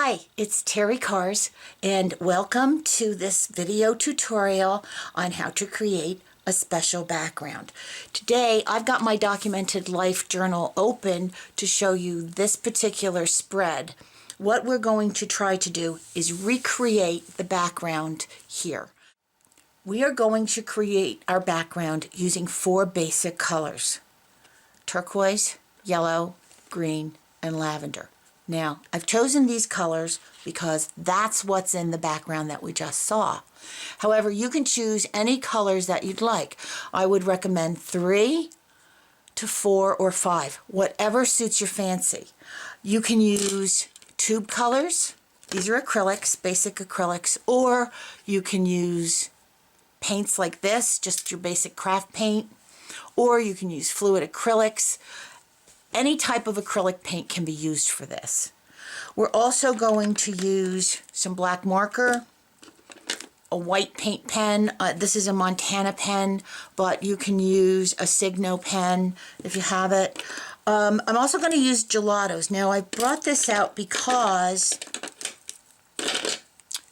Hi, it's Terry Cars, and welcome to this video tutorial on how to create a special background. Today, I've got my Documented Life journal open to show you this particular spread. What we're going to try to do is recreate the background here. We are going to create our background using 4 basic colors: turquoise, yellow, green, and lavender. Now, I've chosen these colors because that's what's in the background that we just saw. However, you can choose any colors that you'd like. I would recommend 3 to 4 or 5, whatever suits your fancy. You can use tube colors. These are acrylics, basic acrylics, or you can use paints like this, just your basic craft paint, or you can use fluid acrylics. Any type of acrylic paint can be used for this. We're also going to use some black marker, a white paint pen. This is a Montana pen, but you can use a Signo pen if you have it. I'm also going to use Gelatos. Now, I brought this out because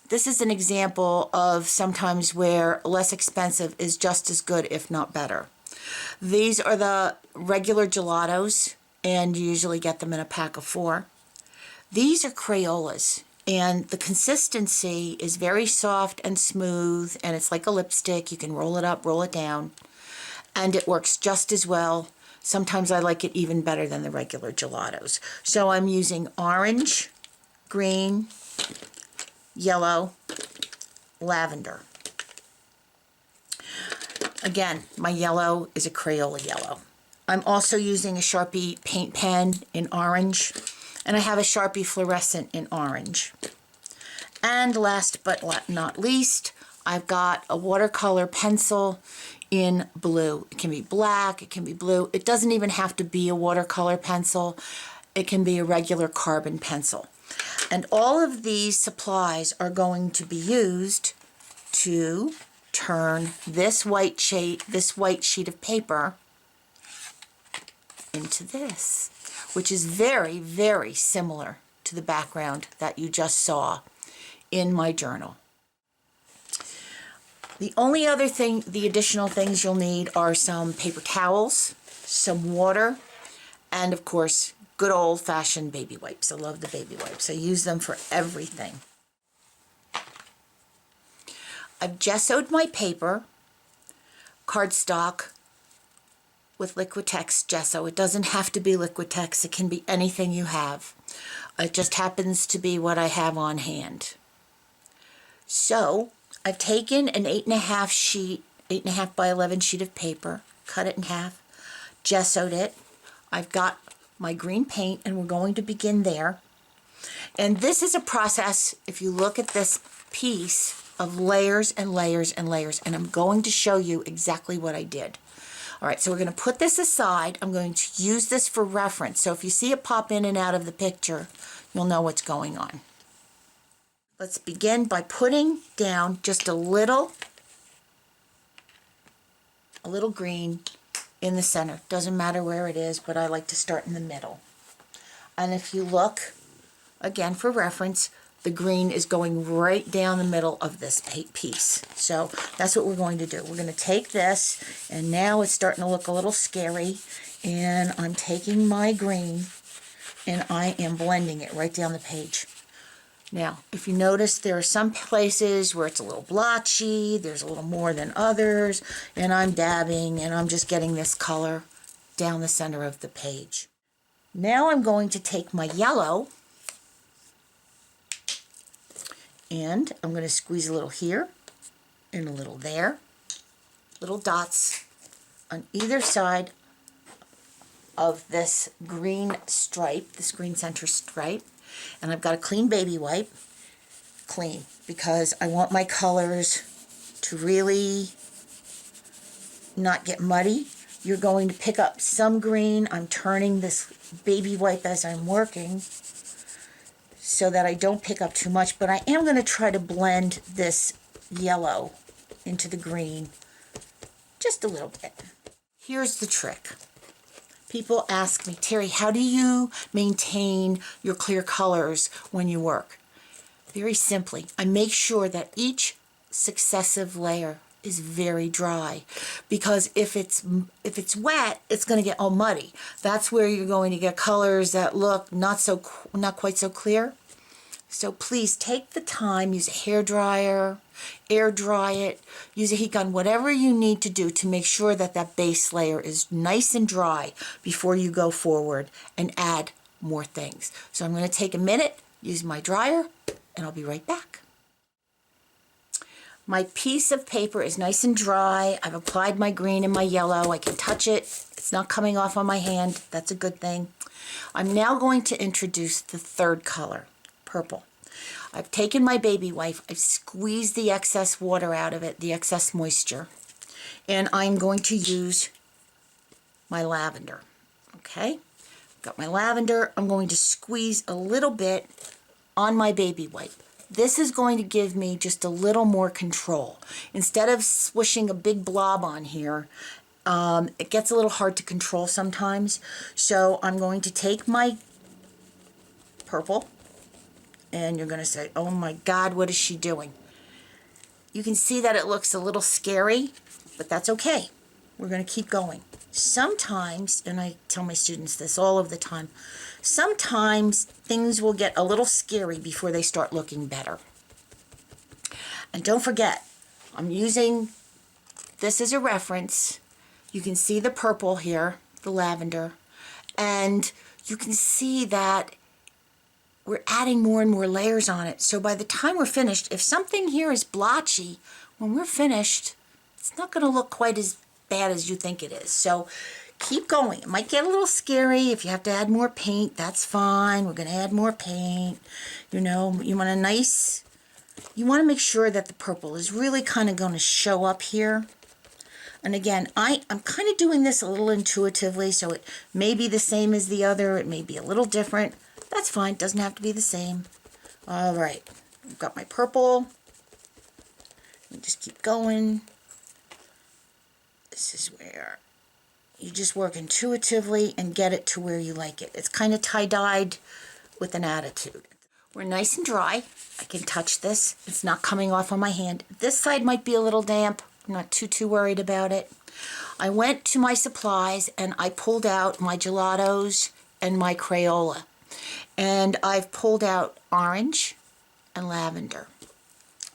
this is an example of sometimes where less expensive is just as good, if not better. These are the regular Gelatos, and you usually get them in a pack of 4. These are Crayolas, and the consistency is very soft and smooth, and it's like a lipstick. You can roll it up, roll it down, and it works just as well. Sometimes I like it even better than the regular Gelatos. So I'm using orange, green, yellow, lavender. Again, my yellow is a Crayola yellow. I'm also using a Sharpie paint pen in orange, and I have a Sharpie fluorescent in orange. And last but not least, I've got a watercolor pencil in blue. It can be black, it can be blue. It doesn't even have to be a watercolor pencil. It can be a regular carbon pencil. And all of these supplies are going to be used to turn this white sheet of paper into this, which is very, very similar to the background that you just saw in my journal. The only other thing, the additional things you'll need are some paper towels, some water, and of course, good old-fashioned baby wipes. I love the baby wipes. I use them for everything. I've gessoed my paper, cardstock, with Liquitex gesso. It doesn't have to be Liquitex. It can be anything you have. It just happens to be what I have on hand. So I've taken an 8.5 by 11 sheet of paper, cut it in half, gessoed it. I've got my green paint, and we're going to begin there. And this is a process, if you look at this piece, of layers and layers and layers, and I'm going to show you exactly what I did. All right, so we're going to put this aside. I'm going to use this for reference. So if you see it pop in and out of the picture, you'll know what's going on. Let's begin by putting down just a little green in the center. Doesn't matter where it is, but I like to start in the middle. And if you look, again for reference, the green is going right down the middle of this piece. So that's what we're going to do. We're going to take this, and now it's starting to look a little scary, and I'm taking my green and I am blending it right down the page. Now, if you notice, there are some places where it's a little blotchy, there's a little more than others, and I'm dabbing, and I'm just getting this color down the center of the page. Now I'm going to take my yellow, and I'm going to squeeze a little here and a little there, little dots on either side of this green stripe, this green center stripe. And I've got a clean baby wipe, clean, because I want my colors to really not get muddy. You're going to pick up some green. I'm turning this baby wipe as I'm working so that I don't pick up too much, but I am going to try to blend this yellow into the green just a little bit. Here's the trick. People ask me, Terry, how do you maintain your clear colors when you work? very simply, I make sure that each successive layer is very dry, because if it's wet, it's going to get all muddy. That's where you're going to get colors that look not quite so clear. So please take the time, use a hair dryer, air dry it, use a heat gun, whatever you need to do to make sure that that base layer is nice and dry before you go forward and add more things. So I'm going to take a minute, use my dryer, and I'll be right back. My piece of paper is nice and dry. I've applied my green and my yellow. I can touch it. It's not coming off on my hand. That's a good thing. I'm now going to introduce the third color, purple. I've taken my baby wipe. I've squeezed the excess water out of it, the excess moisture. And I'm going to use my lavender. Okay? Got my lavender. I'm going to squeeze a little bit on my baby wipe. This is going to give me just a little more control. Instead of swishing a big blob on here, it gets a little hard to control sometimes. So I'm going to take my purple, and you're going to say, oh my God, what is she doing? You can see that it looks a little scary, but that's okay. We're going to keep going. Sometimes, and I tell my students this all of the time, sometimes things will get a little scary before they start looking better. And don't forget, I'm using this as a reference. You can see the purple here, the lavender, and you can see that we're adding more and more layers on it. So by the time we're finished, if something here is blotchy, when we're finished, it's not going to look quite as bad as you think it is. So keep going. It might get a little scary. If you have to add more paint, that's fine. We're going to add more paint. You know, you want to make sure that the purple is really kind of going to show up here. And again, I'm kind of doing this a little intuitively, so it may be the same as the other. It may be a little different. That's fine. It doesn't have to be the same. All right. I've got my purple. And just keep going. This is where you just work intuitively and get it to where you like it. It's kind of tie-dyed with an attitude. We're nice and dry. I can touch this. It's not coming off on my hand. This side might be a little damp. I'm not too worried about it. I went to my supplies and I pulled out my Gelatos and my Crayola. And I've pulled out orange and lavender.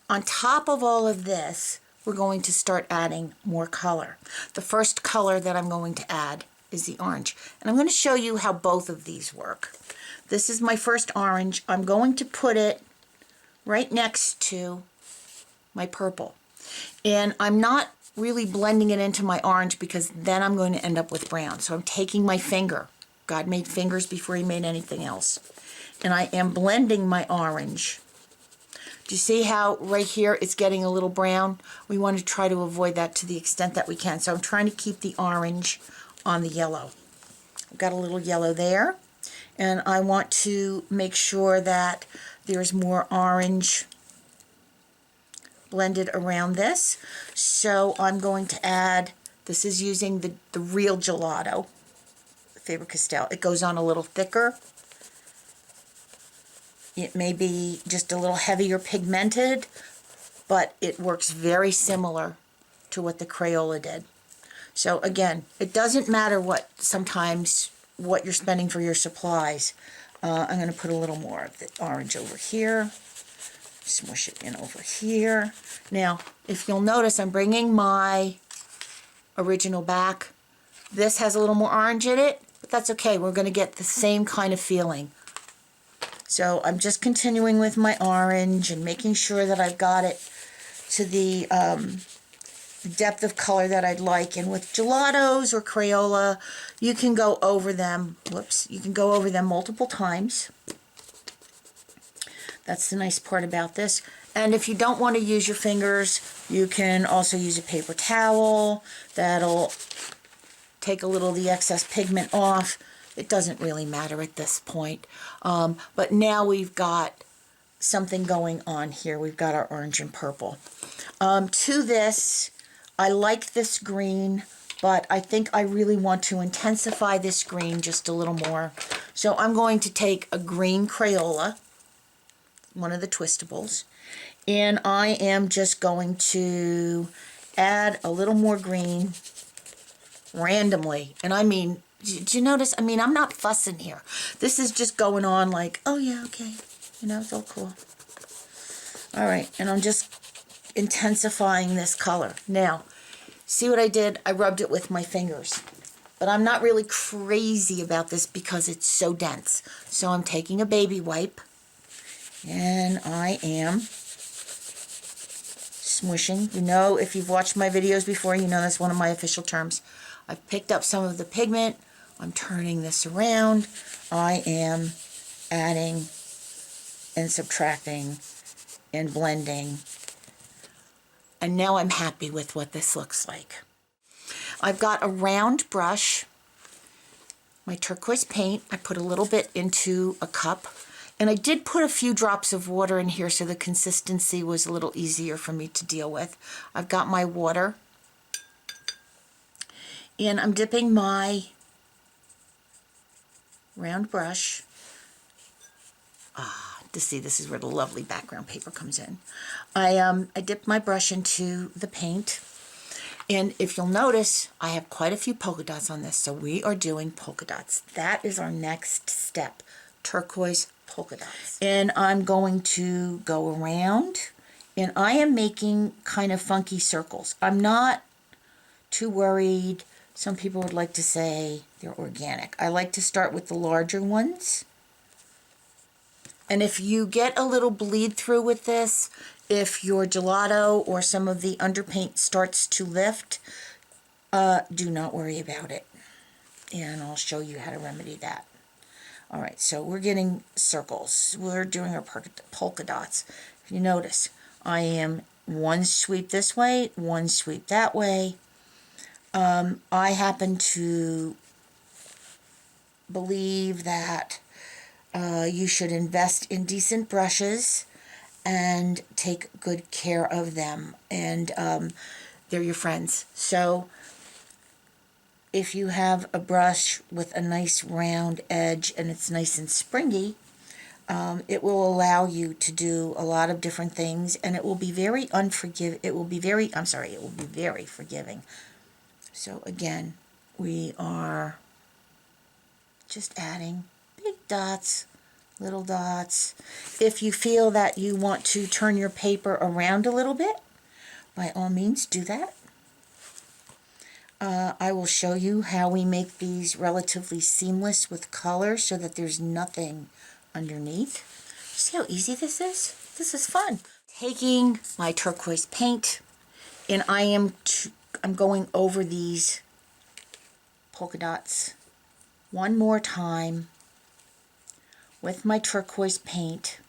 On top of all of this, we're going to start adding more color. The first color that I'm going to add is the orange. And I'm going to show you how both of these work. This is my first orange. I'm going to put it right next to my purple. And I'm not really blending it into my orange because then I'm going to end up with brown. So I'm taking my finger. God made fingers before he made anything else. And I am blending my orange. Do you see how right here it's getting a little brown? We want to try to avoid that to the extent that we can. So I'm trying to keep the orange on the yellow. I've got a little yellow there. And I want to make sure that there's more orange blended around this. So I'm going to add, this is using the real Gelato, Faber-Castell. It goes on a little thicker. It may be just a little heavier pigmented, but it works very similar to what the Crayola did. So again, it doesn't matter sometimes what you're spending for your supplies. I'm going to put a little more of the orange over here. Smush it in over here. Now, if you'll notice, I'm bringing my original back. This has a little more orange in it, but that's okay. We're going to get the same kind of feeling. So I'm just continuing with my orange and making sure that I've got it to the depth of color that I'd like. And with Gelatos or Crayola, you can go over them. You can go over them multiple times. That's the nice part about this. And if you don't want to use your fingers, you can also use a paper towel. That'll take a little of the excess pigment off. It doesn't really matter at this point. But now we've got something going on here. We've got our orange and purple. To this, I like this green, but I think I really want to intensify this green just a little more. So I'm going to take a green Crayola, one of the Twistables, and I am just going to add a little more green randomly. And I mean, did you notice? I mean, I'm not fussing here. This is just going on like, oh yeah, okay, you know, it's all cool. All right, and I'm just intensifying this color. Now, see what I did? I rubbed it with my fingers. But I'm not really crazy about this because it's so dense. So I'm taking a baby wipe and I am smushing. You know, if you've watched my videos before, you know that's one of my official terms. I've picked up some of the pigment. I'm turning this around. I am adding and subtracting and blending. And now I'm happy with what this looks like. I've got a round brush, my turquoise paint. I put a little bit into a cup, and I did put a few drops of water in here so the consistency was a little easier for me to deal with. I've got my water, and I'm dipping my round brush. To see, this is where the lovely background paper comes in. I dipped my brush into the paint, and if you'll notice, I have quite a few polka dots on this, so we are doing polka dots. That is our next step, turquoise polka dots. And I'm going to go around, and I am making kind of funky circles. I'm not too worried. Some people would like to say they're organic. I like to start with the larger ones. And if you get a little bleed through with this, if your gelato or some of the underpaint starts to lift, do not worry about it. And I'll show you how to remedy that. All right, so we're getting circles. We're doing our polka dots. If you notice, I am one sweep this way, one sweep that way. I happen to believe that you should invest in decent brushes and take good care of them, and they're your friends. So if you have a brush with a nice round edge and it's nice and springy, it will allow you to do a lot of different things, and it will be very it will be very forgiving. So again, we are just adding big dots, little dots. If you feel that you want to turn your paper around a little bit, by all means do that. I will show you how we make these relatively seamless with color so that there's nothing underneath. See how easy this is? This is fun. Taking my turquoise paint, and I'm going over these polka dots one more time with my turquoise paint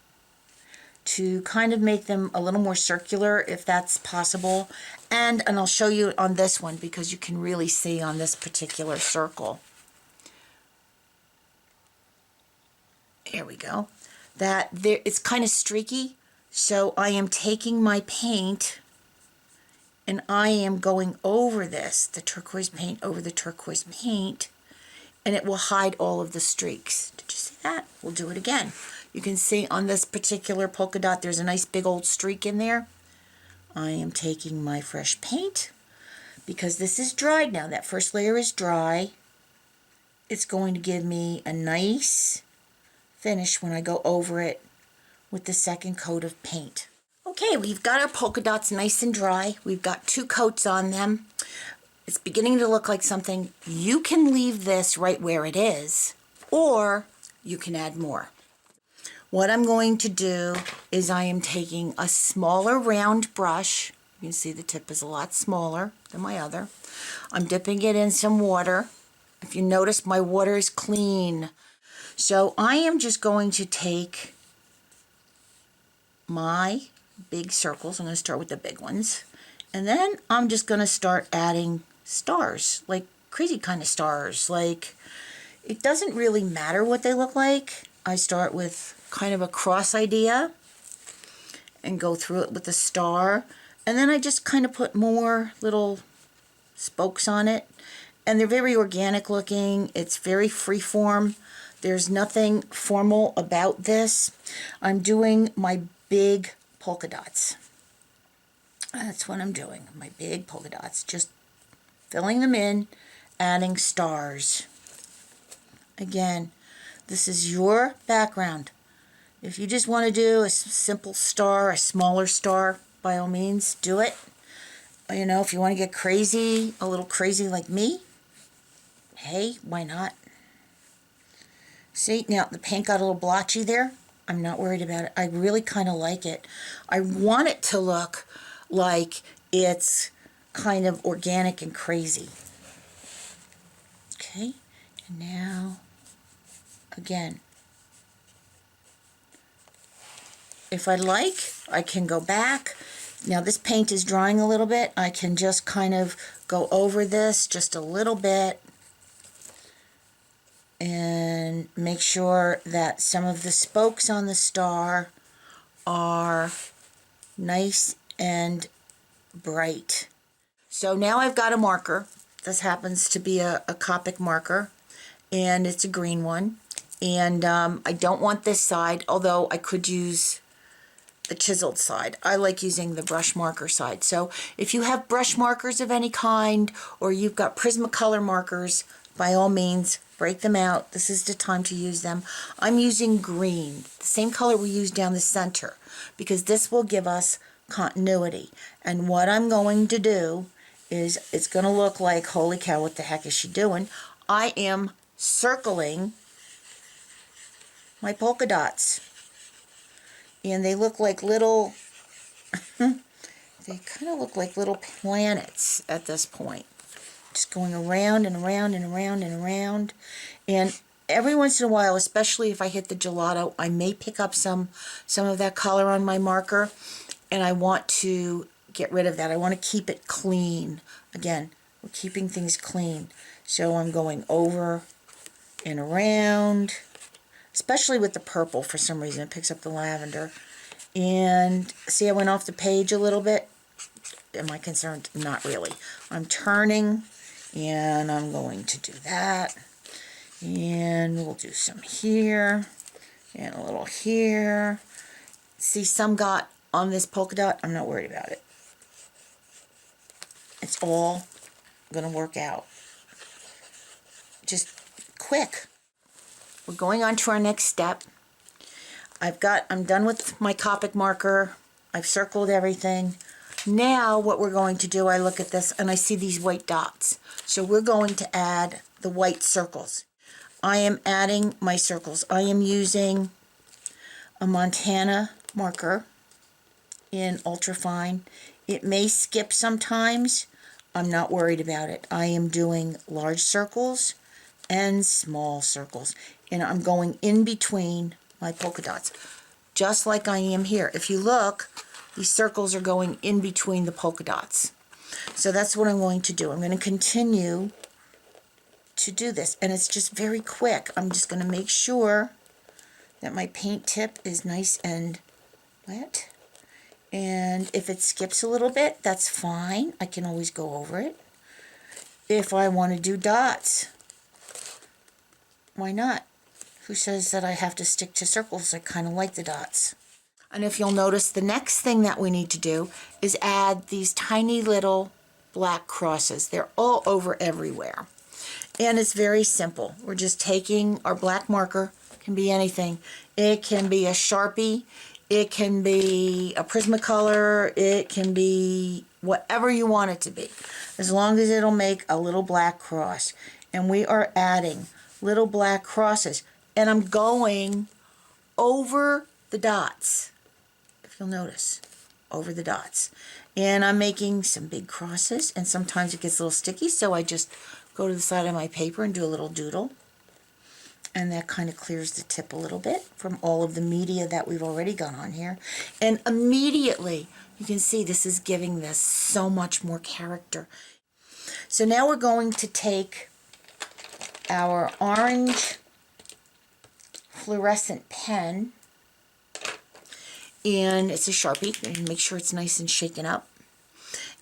to kind of make them a little more circular if that's possible. And I'll show you on this one because you can really see on this particular circle. There we go. That there, it's kind of streaky. So I am taking my paint and I am going over this, the turquoise paint over the turquoise paint, and it will hide all of the streaks. Did you see that? We'll do it again. You can see on this particular polka dot there's a nice big old streak in there. I am taking my fresh paint because this is dried now. That first layer is dry. It's going to give me a nice finish when I go over it with the second coat of paint. Okay, we've got our polka dots nice and dry. We've got 2 coats on them. It's beginning to look like something. You can leave this right where it is, or you can add more. What I'm going to do is I am taking a smaller round brush. You can see the tip is a lot smaller than my other. I'm dipping it in some water. If you notice, my water is clean. So I am just going to take my big circles. I'm going to start with the big ones. And then I'm just going to start adding stars, like crazy kind of stars. Like, it doesn't really matter what they look like. I start with kind of a cross idea and go through it with a star. And then I just kind of put more little spokes on it. And they're very organic looking. It's very freeform. There's nothing formal about this. I'm doing my big polka dots. That's what I'm doing, my big polka dots. Just filling them in, adding stars. Again, this is your background. If you just want to do a simple star, a smaller star, by all means, do it. You know, if you want to get crazy, a little crazy like me, hey, why not? See, now the paint got a little blotchy there. I'm not worried about it. I really kind of like it. I want it to look like it's kind of organic and crazy. Okay, and now, again, if I like, I can go back. Now this paint is drying a little bit. I can just kind of go over this just a little bit and make sure that some of the spokes on the star are nice and bright. So now I've got a marker. This happens to be a Copic marker, and it's a green one. And I don't want this side, although I could use the chiseled side. I like using the brush marker side. So if you have brush markers of any kind, or you've got Prismacolor markers, by all means, break them out. This is the time to use them. I'm using green, the same color we use down the center, because this will give us continuity. And what I'm going to do is, it's going to look like, holy cow, what the heck is she doing? I am circling my polka dots. And they look like little, they kind of look like little planets at this point. Just going around and around and around and around. And every once in a while, especially if I hit the gelato, I may pick up some of that color on my marker. And I want to get rid of that. I want to keep it clean. Again, we're keeping things clean. So I'm going over and around. Especially with the purple, for some reason, it picks up the lavender. And see, I went off the page a little bit. Am I concerned? Not really. I'm turning, and I'm going to do that. And we'll do some here, and a little here. See, some got on this polka dot. I'm not worried about it. It's all going to work out. Just quick. We're going on to our next step. I'm done with my Copic marker. I've circled everything. Now what we're going to do, I look at this and I see these white dots. So we're going to add the white circles. I am adding my circles. I am using a Montana marker in ultrafine. It may skip sometimes. I'm not worried about it. I am doing large circles and small circles. And I'm going in between my polka dots, just like I am here. If you look, these circles are going in between the polka dots. So that's what I'm going to do. I'm going to continue to do this. And it's just very quick. I'm just going to make sure that my paint tip is nice and wet. And if it skips a little bit, that's fine. I can always go over it. If I want to do dots, why not? Who says that I have to stick to circles? I kind of like the dots. And if you'll notice, the next thing that we need to do is add these tiny little black crosses. They're all over everywhere. And it's very simple. We're just taking our black marker. It can be anything. It can be a Sharpie. It can be a Prismacolor. It can be whatever you want it to be, as long as it'll make a little black cross. And we are adding little black crosses. And I'm going over the dots, if you'll notice, over the dots. And I'm making some big crosses, and sometimes it gets a little sticky, so I just go to the side of my paper and do a little doodle. And that kind of clears the tip a little bit from all of the media that we've already got on here. And immediately, you can see this is giving this so much more character. So now we're going to take our orange fluorescent pen, and it's a Sharpie, and make sure it's nice and shaken up.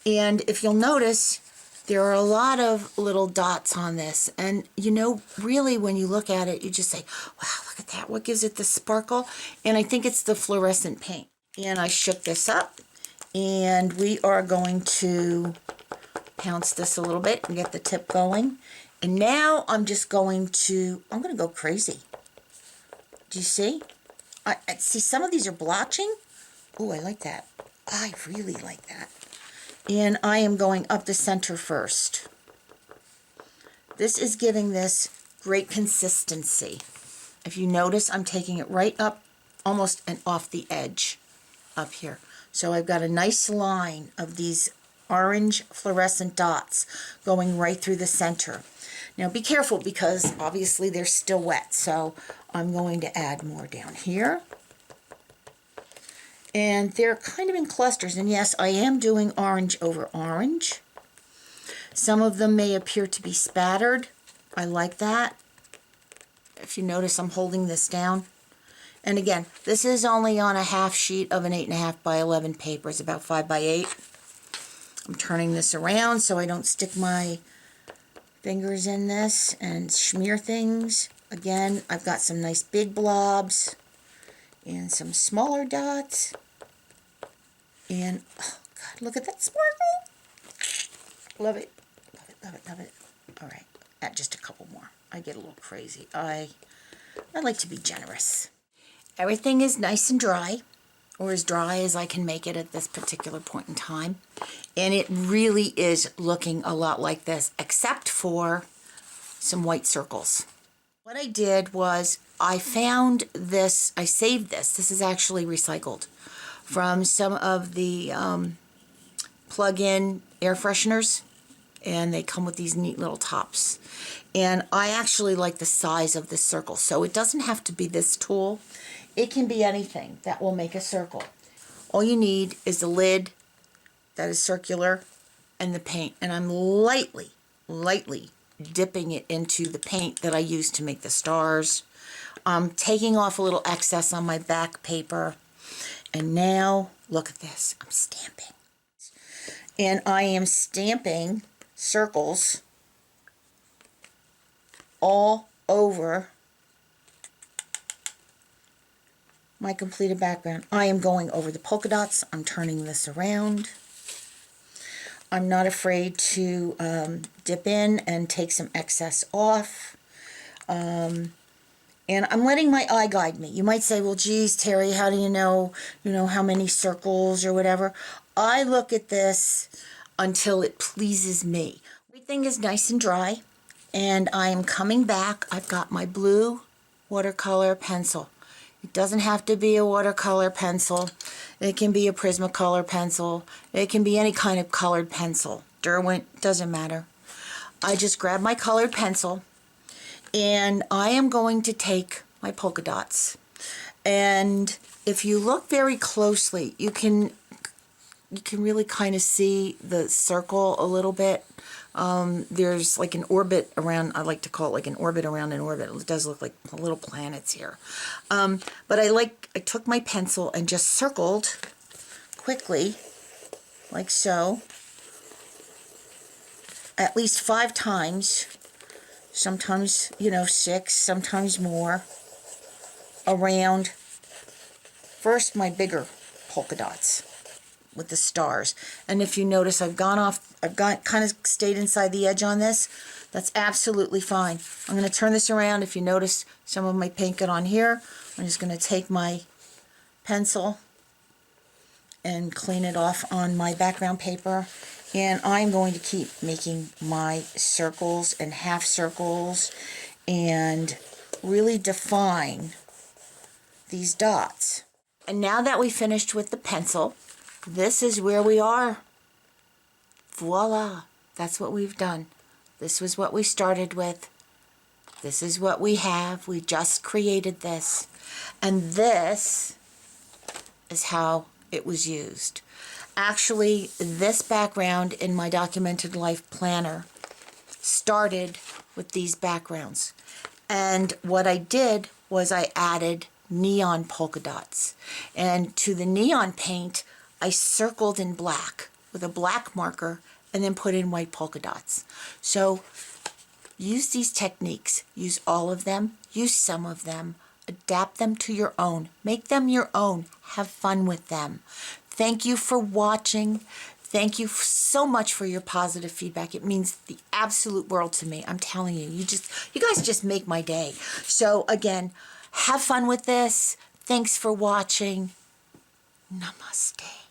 And if you'll notice, There are a lot of little dots on this, and you know, really when you look at it, you just say, wow, look at that, what gives it the sparkle? And I think it's the fluorescent paint. And I shook this up, and we are going to pounce this a little bit and get the tip going. And now I'm going to go crazy. Do you see? I see some of these are blotching. Oh, I like that. I really like that. And I am going up the center first. This is giving this great consistency. If you notice, I'm taking it right up almost and off the edge up here. So I've got a nice line of these orange fluorescent dots going right through the center. Now be careful because obviously they're still wet, so I'm going to add more down here. And they're kind of in clusters, and yes, I am doing orange over orange. Some of them may appear to be spattered. I like that. If you notice, I'm holding this down. And again, this is only on a half sheet of an 8.5 by 11 paper. It's about 5 by 8. I'm turning this around so I don't stick my fingers in this and smear things. Again, I've got some nice big blobs and some smaller dots. And, oh God, look at that sparkle. Love it. Love it, love it, love it. All right, add just a couple more. I get a little crazy. I like to be generous. Everything is nice and dry, or as dry as I can make it at this particular point in time. And it really is looking a lot like this, except for some white circles. What I did was I found this, I saved this. This is actually recycled from some of the plug-in air fresheners, and they come with these neat little tops. And I actually like the size of this circle, so it doesn't have to be this tool. It can be anything that will make a circle. All you need is the lid that is circular and the paint, and I'm lightly dipping it into the paint that I used to make the stars. I'm taking off a little excess on my back paper, and now look at this. I'm stamping, and I am stamping circles all over my completed background. I am going over the polka dots. I'm turning this around. I'm not afraid to dip in and take some excess off. And I'm letting my eye guide me. You might say, well, geez, Terry, how do you know how many circles or whatever? I look at this until it pleases me. Everything is nice and dry, and I am coming back. I've got my blue watercolor pencil. It doesn't have to be a watercolor pencil. It can be a Prismacolor pencil. It can be any kind of colored pencil. Derwent, doesn't matter. I just grab my colored pencil, and I am going to take my polka dots. And if you look very closely, you can really kind of see the circle a little bit. There's like an orbit around, I like to call it like an orbit around an orbit. It does look like little planets here. But I took my pencil and just circled quickly, like so, at least 5 times, sometimes, 6, sometimes more, around first my bigger polka dots with the stars. And if you notice, I've kind of stayed inside the edge on this. That's absolutely fine. I'm going to turn this around. If you notice some of my paint got on here, I'm just going to take my pencil and clean it off on my background paper. And I'm going to keep making my circles and half circles and really define these dots. And now that we finished with the pencil, this is where we are. Voila, that's what we've done. This was what we started with. This is what we have. We just created this. And this is how it was used. Actually, this background in my documented life planner started with these backgrounds. And what I did was I added neon polka dots. And to the neon paint, I circled in black with a black marker and then put in white polka dots. So use these techniques. Use all of them. Use some of them. Adapt them to your own. Make them your own. Have fun with them. Thank you for watching. Thank you so much for your positive feedback. It means the absolute world to me. I'm telling you, you guys just make my day. So again, have fun with this. Thanks for watching. Namaste.